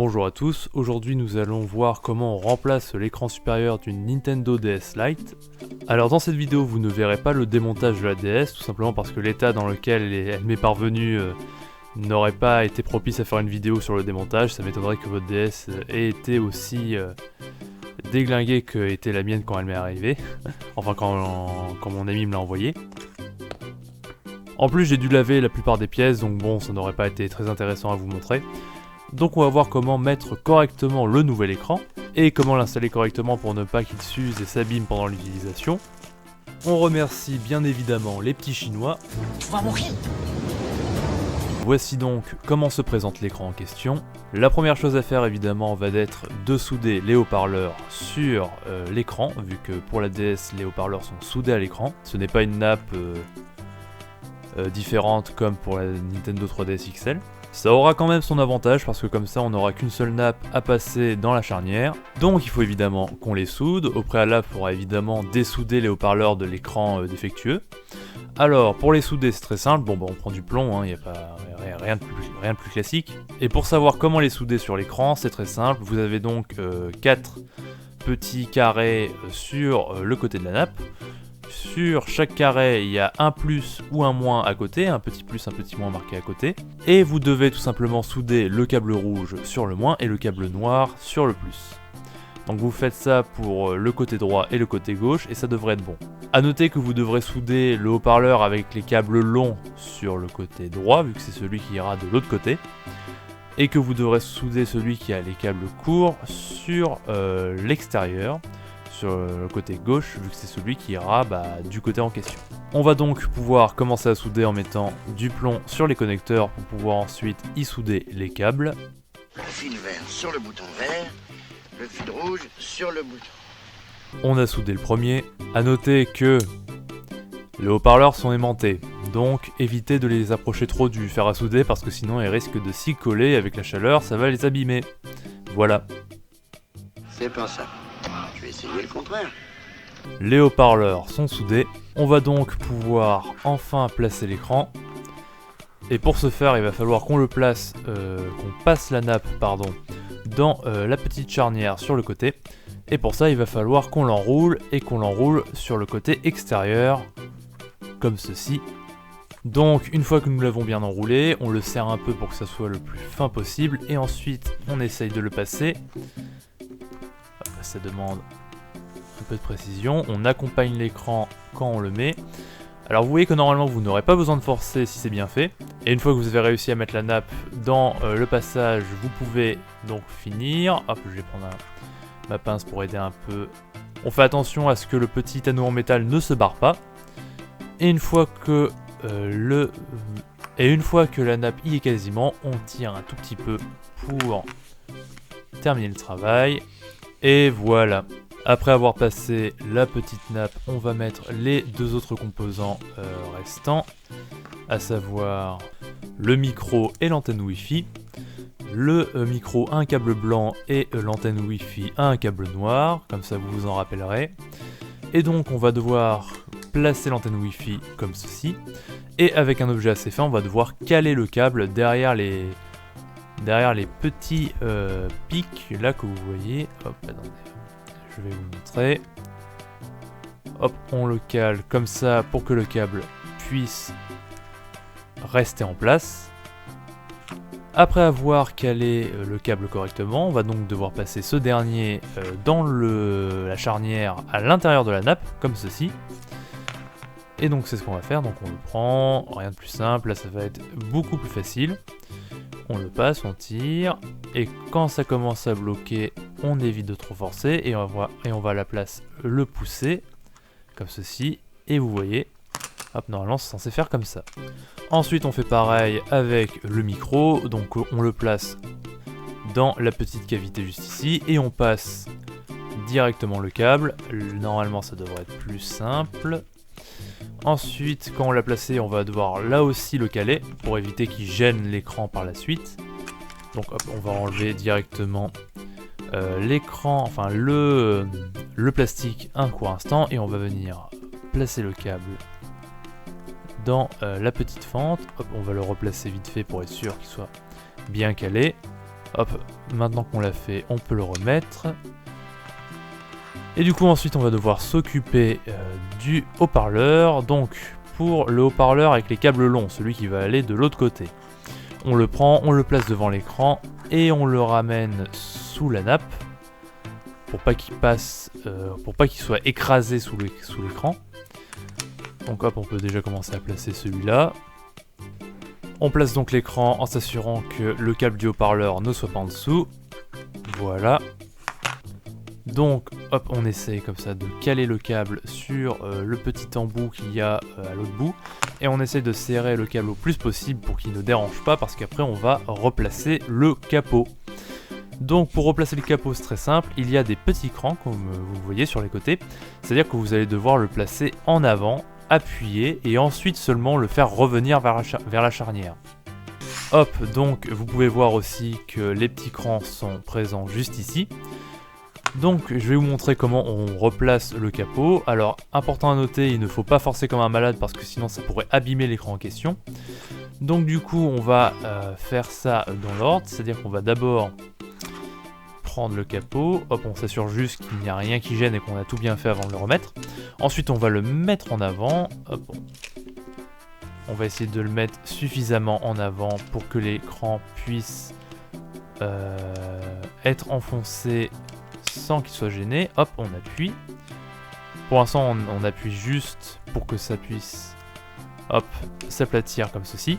Bonjour à tous, aujourd'hui nous allons voir comment on remplace l'écran supérieur d'une Nintendo DS Lite. Alors dans cette vidéo vous ne verrez pas le démontage de la DS, tout simplement parce que l'état dans lequel elle m'est parvenue n'aurait pas été propice à faire une vidéo sur le démontage. Ça m'étonnerait que votre DS ait été aussi déglinguée que était la mienne quand elle m'est arrivée, enfin quand mon ami me l'a envoyé. En plus j'ai dû laver la plupart des pièces, donc bon, ça n'aurait pas été très intéressant à vous montrer. Donc on va voir comment mettre correctement le nouvel écran, et comment l'installer correctement pour ne pas qu'il s'use et s'abîme pendant l'utilisation. On remercie bien évidemment les petits chinois. Tu vas mourir. Voici donc comment se présente l'écran en question. La première chose à faire évidemment va être de souder les haut-parleurs sur l'écran, vu que pour la DS les haut-parleurs sont soudés à l'écran. Ce n'est pas une nappe différente comme pour la Nintendo 3DS XL. Ça aura quand même son avantage parce que comme ça on n'aura qu'une seule nappe à passer dans la charnière. Donc il faut évidemment qu'on les soude. Au préalable il faudra évidemment dessouder les haut-parleurs de l'écran défectueux. Alors pour les souder c'est très simple, on prend du plomb, il n'y a pas rien de plus classique. Et pour savoir comment les souder sur l'écran c'est très simple, vous avez donc 4 petits carrés sur le côté de la nappe. Sur chaque carré, il y a un plus ou un moins à côté, un petit plus, un petit moins marqué à côté. Et vous devez tout simplement souder le câble rouge sur le moins et le câble noir sur le plus. Donc vous faites ça pour le côté droit et le côté gauche et ça devrait être bon. A noter que vous devrez souder le haut-parleur avec les câbles longs sur le côté droit, vu que c'est celui qui ira de l'autre côté. Et que vous devrez souder celui qui a les câbles courts sur l'extérieur. Sur le côté gauche, vu que c'est celui qui ira du côté en question. On va donc pouvoir commencer à souder en mettant du plomb sur les connecteurs pour pouvoir ensuite y souder les câbles. Le fil vert sur le bouton vert, le fil rouge sur le bouton. On a soudé le premier. A noter que les haut-parleurs sont aimantés, donc évitez de les approcher trop du fer à souder parce que sinon ils risquent de s'y coller avec la chaleur, ça va les abîmer. Voilà. C'est pas ça. Je vais essayer le contraire. Les haut-parleurs sont soudés. On va donc pouvoir enfin placer l'écran. Et pour ce faire, il va falloir qu'on passe la nappe, dans la petite charnière sur le côté. Et pour ça, il va falloir qu'on l'enroule et qu'on l'enroule sur le côté extérieur, comme ceci. Donc, une fois que nous l'avons bien enroulé, on le serre un peu pour que ça soit le plus fin possible. Et ensuite, on essaye de le passer. Ça demande un peu de précision. On accompagne l'écran quand on le met. Alors vous voyez que normalement vous n'aurez pas besoin de forcer si c'est bien fait. Et une fois que vous avez réussi à mettre la nappe dans le passage, vous pouvez donc finir. Hop, je vais prendre ma pince pour aider un peu. On fait attention à ce que le petit anneau en métal ne se barre pas. Et une fois que la nappe y est quasiment, on tire un tout petit peu pour terminer le travail. Et voilà, après avoir passé la petite nappe, on va mettre les deux autres composants restants, à savoir le micro et l'antenne Wi-Fi. Le micro a un câble blanc et l'antenne Wi-Fi a un câble noir, comme ça vous vous en rappellerez. Et donc on va devoir placer l'antenne Wi-Fi comme ceci, et avec un objet assez fin, on va devoir caler le câble derrière les petits pics là que vous voyez. Hop, attendez, je vais vous montrer. Hop, on le cale comme ça pour que le câble puisse rester en place. Après avoir calé le câble correctement, on va donc devoir passer ce dernier dans la charnière à l'intérieur de la nappe, comme ceci. Et donc c'est ce qu'on va faire, donc on le prend, rien de plus simple, là ça va être beaucoup plus facile. On le passe, on tire, et quand ça commence à bloquer, on évite de trop forcer, et on va à la place le pousser, comme ceci, et vous voyez, hop, normalement c'est censé faire comme ça. Ensuite on fait pareil avec le micro, donc on le place dans la petite cavité juste ici, et on passe directement le câble, normalement ça devrait être plus simple. Ensuite, quand on l'a placé, on va devoir là aussi le caler pour éviter qu'il gêne l'écran par la suite. Donc hop, on va enlever directement l'écran, enfin le plastique un court instant, et on va venir placer le câble dans la petite fente. Hop, on va le replacer vite fait pour être sûr qu'il soit bien calé. Hop, maintenant qu'on l'a fait, on peut le remettre. Et du coup ensuite on va devoir s'occuper du haut-parleur. Donc pour le haut-parleur avec les câbles longs, celui qui va aller de l'autre côté. On le prend, on le place devant l'écran et on le ramène sous la nappe pour pas qu'il passe, pour pas qu'il soit écrasé sous l'écran. Donc hop, on peut déjà commencer à placer celui-là. On place donc l'écran en s'assurant que le câble du haut-parleur ne soit pas en dessous. Voilà. Donc hop, on essaye comme ça de caler le câble sur le petit embout qu'il y a à l'autre bout. Et on essaye de serrer le câble au plus possible pour qu'il ne dérange pas, parce qu'après on va replacer le capot. Donc pour replacer le capot, c'est très simple, il y a des petits crans comme vous voyez sur les côtés. C'est-à-dire que vous allez devoir le placer en avant, appuyer et ensuite seulement le faire revenir vers la charnière. Hop, donc vous pouvez voir aussi que les petits crans sont présents juste ici. Donc je vais vous montrer comment on replace le capot. Alors important à noter, il ne faut pas forcer comme un malade parce que sinon ça pourrait abîmer l'écran en question. Donc du coup on va faire ça dans l'ordre, c'est-à-dire qu'on va d'abord prendre le capot, hop, on s'assure juste qu'il n'y a rien qui gêne et qu'on a tout bien fait avant de le remettre. Ensuite on va le mettre en avant, hop, on va essayer de le mettre suffisamment en avant pour que l'écran puisse être enfoncé sans qu'il soit gêné. Hop, on appuie. Pour l'instant on appuie juste pour que ça puisse hop, s'aplatir comme ceci.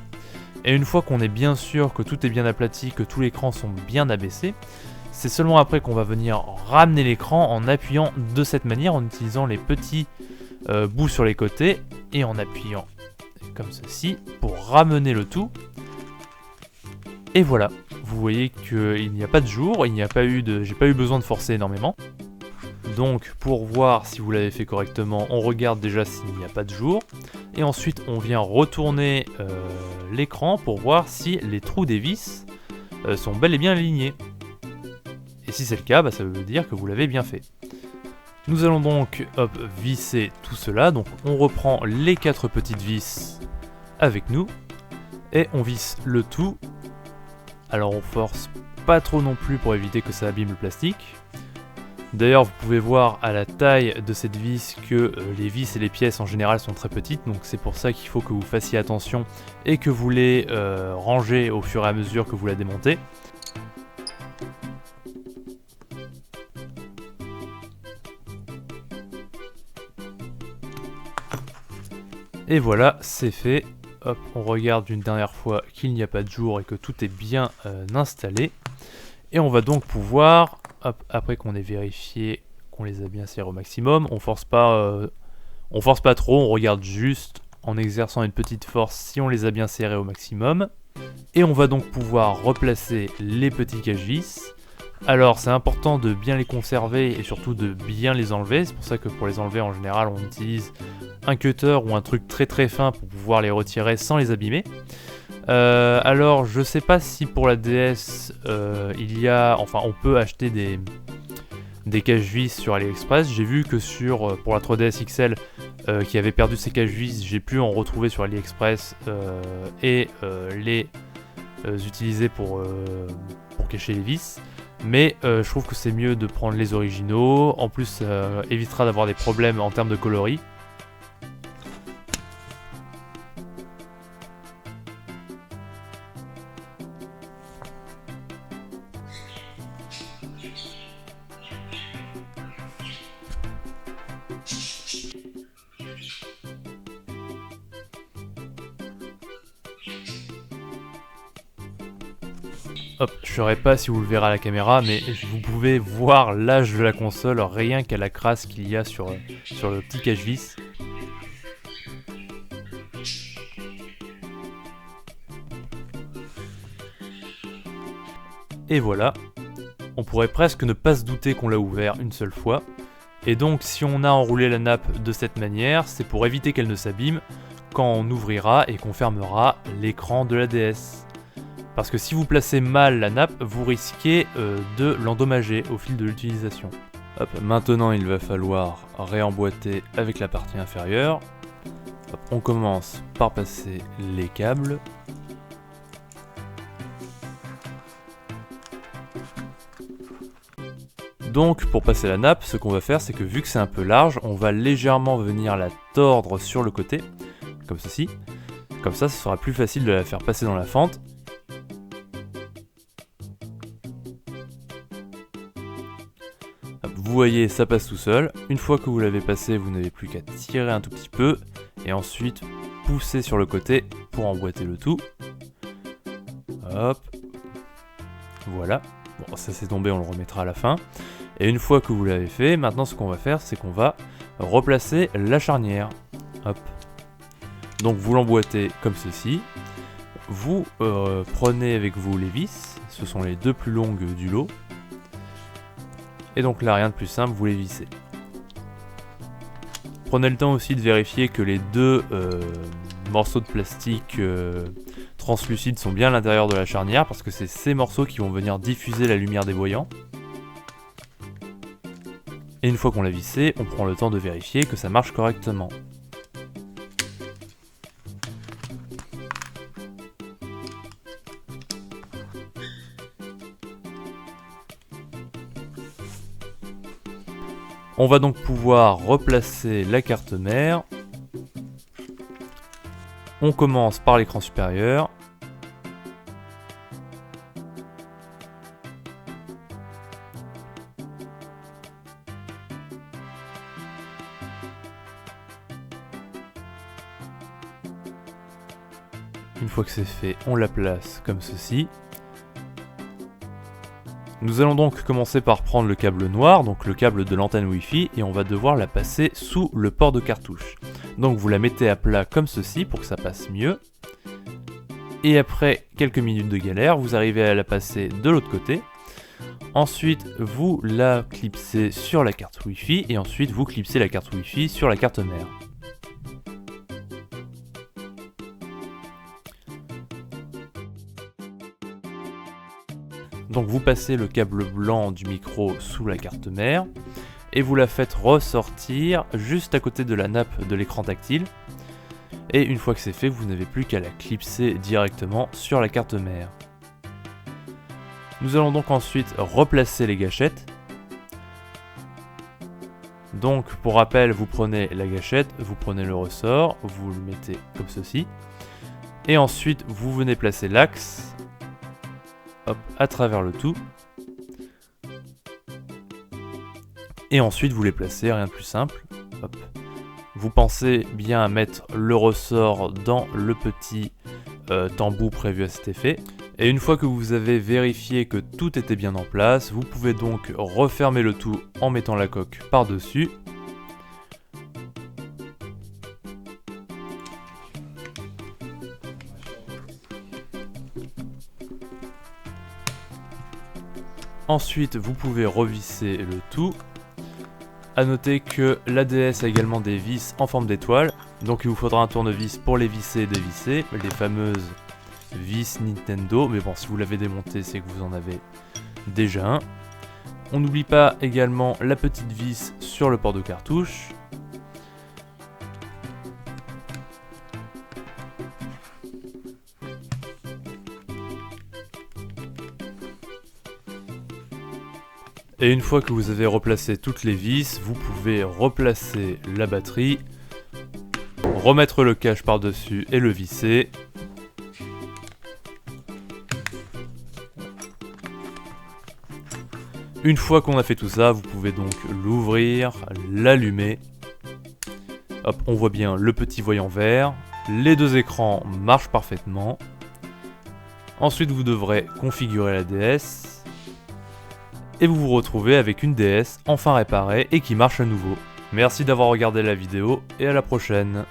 Et une fois qu'on est bien sûr que tout est bien aplati, que tous les crans sont bien abaissés, c'est seulement après qu'on va venir ramener l'écran en appuyant de cette manière, en utilisant les petits bouts sur les côtés et en appuyant comme ceci pour ramener le tout. Et voilà, vous voyez qu'il n'y a pas de jour, j'ai pas eu besoin de forcer énormément. Donc pour voir si vous l'avez fait correctement, on regarde déjà s'il n'y a pas de jour. Et ensuite on vient retourner l'écran pour voir si les trous des vis sont bel et bien alignés. Et si c'est le cas, ça veut dire que vous l'avez bien fait. Nous allons donc hop, visser tout cela. Donc on reprend les 4 petites vis avec nous. Et on visse le tout. Alors on force pas trop non plus pour éviter que ça abîme le plastique. D'ailleurs vous pouvez voir à la taille de cette vis que les vis et les pièces en général sont très petites. Donc c'est pour ça qu'il faut que vous fassiez attention et que vous les rangez au fur et à mesure que vous la démontez. Et voilà, c'est fait. Hop, on regarde une dernière fois qu'il n'y a pas de jour et que tout est bien installé. Et on va donc pouvoir, hop, après qu'on ait vérifié qu'on les a bien serrés au maximum, on force pas trop, on regarde juste en exerçant une petite force si on les a bien serrés au maximum. Et on va donc pouvoir replacer les petits cache-vis. Alors c'est important de bien les conserver et surtout de bien les enlever. C'est pour ça que pour les enlever en général on utilise un cutter ou un truc très très fin pour pouvoir les retirer sans les abîmer. Alors je sais pas si pour la DS on peut acheter des cache-vis sur AliExpress. J'ai vu que pour la 3DS XL qui avait perdu ses cache-vis, j'ai pu en retrouver sur AliExpress et les utiliser pour cacher les vis. Mais je trouve que c'est mieux de prendre les originaux. En plus ça évitera d'avoir des problèmes en termes de coloris. Hop, je ne saurais pas si vous le verrez à la caméra, mais vous pouvez voir l'âge de la console rien qu'à la crasse qu'il y a sur le petit cache-vis. Et voilà, on pourrait presque ne pas se douter qu'on l'a ouvert une seule fois. Et donc si on a enroulé la nappe de cette manière, c'est pour éviter qu'elle ne s'abîme quand on ouvrira et qu'on fermera l'écran de la DS. Parce que si vous placez mal la nappe, vous risquez de l'endommager au fil de l'utilisation. Hop, maintenant il va falloir réemboîter avec la partie inférieure. Hop, on commence par passer les câbles. Donc pour passer la nappe, ce qu'on va faire, c'est que vu que c'est un peu large, on va légèrement venir la tordre sur le côté, comme ceci. Comme ça sera plus facile de la faire passer dans la fente. Vous voyez, ça passe tout seul. Une fois que vous l'avez passé, vous n'avez plus qu'à tirer un tout petit peu et ensuite pousser sur le côté pour emboîter le tout. Hop. Voilà. Bon, ça c'est tombé, on le remettra à la fin. Et une fois que vous l'avez fait, maintenant ce qu'on va faire, c'est qu'on va replacer la charnière. Hop. Donc vous l'emboîtez comme ceci. Vous prenez avec vous les vis. Ce sont les deux plus longues du lot. Et donc là, rien de plus simple, vous les vissez. Prenez le temps aussi de vérifier que les deux morceaux de plastique translucides sont bien à l'intérieur de la charnière, parce que c'est ces morceaux qui vont venir diffuser la lumière des voyants. Et une fois qu'on l'a vissé, on prend le temps de vérifier que ça marche correctement. On va donc pouvoir replacer la carte mère. On commence par l'écran supérieur. Une fois que c'est fait, on la place comme ceci. Nous allons donc commencer par prendre le câble noir, donc le câble de l'antenne Wi-Fi, et on va devoir la passer sous le port de cartouche. Donc vous la mettez à plat comme ceci pour que ça passe mieux. Et après quelques minutes de galère, vous arrivez à la passer de l'autre côté. Ensuite, vous la clipsez sur la carte Wi-Fi, et ensuite vous clipsez la carte Wi-Fi sur la carte mère. Donc vous passez le câble blanc du micro sous la carte mère et vous la faites ressortir juste à côté de la nappe de l'écran tactile. Et une fois que c'est fait, vous n'avez plus qu'à la clipser directement sur la carte mère. Nous allons donc ensuite replacer les gâchettes. Donc pour rappel, vous prenez la gâchette, vous prenez le ressort, vous le mettez comme ceci. Et ensuite vous venez placer l'axe. Hop, à travers le tout. Et ensuite vous les placez, rien de plus simple. Hop. Vous pensez bien à mettre le ressort dans le petit tambour prévu à cet effet. Et une fois que vous avez vérifié que tout était bien en place, vous pouvez donc refermer le tout en mettant la coque par-dessus. Ensuite, vous pouvez revisser le tout. A noter que l'ADS a également des vis en forme d'étoile, donc il vous faudra un tournevis pour les visser et dévisser, les fameuses vis Nintendo, mais bon, si vous l'avez démonté, c'est que vous en avez déjà un. On n'oublie pas également la petite vis sur le port de cartouche. Et une fois que vous avez replacé toutes les vis, vous pouvez replacer la batterie, remettre le cache par-dessus et le visser. Une fois qu'on a fait tout ça, vous pouvez donc l'ouvrir, l'allumer. Hop, on voit bien le petit voyant vert. Les deux écrans marchent parfaitement. Ensuite, vous devrez configurer la DS. Et vous vous retrouvez avec une DS enfin réparée et qui marche à nouveau. Merci d'avoir regardé la vidéo et à la prochaine.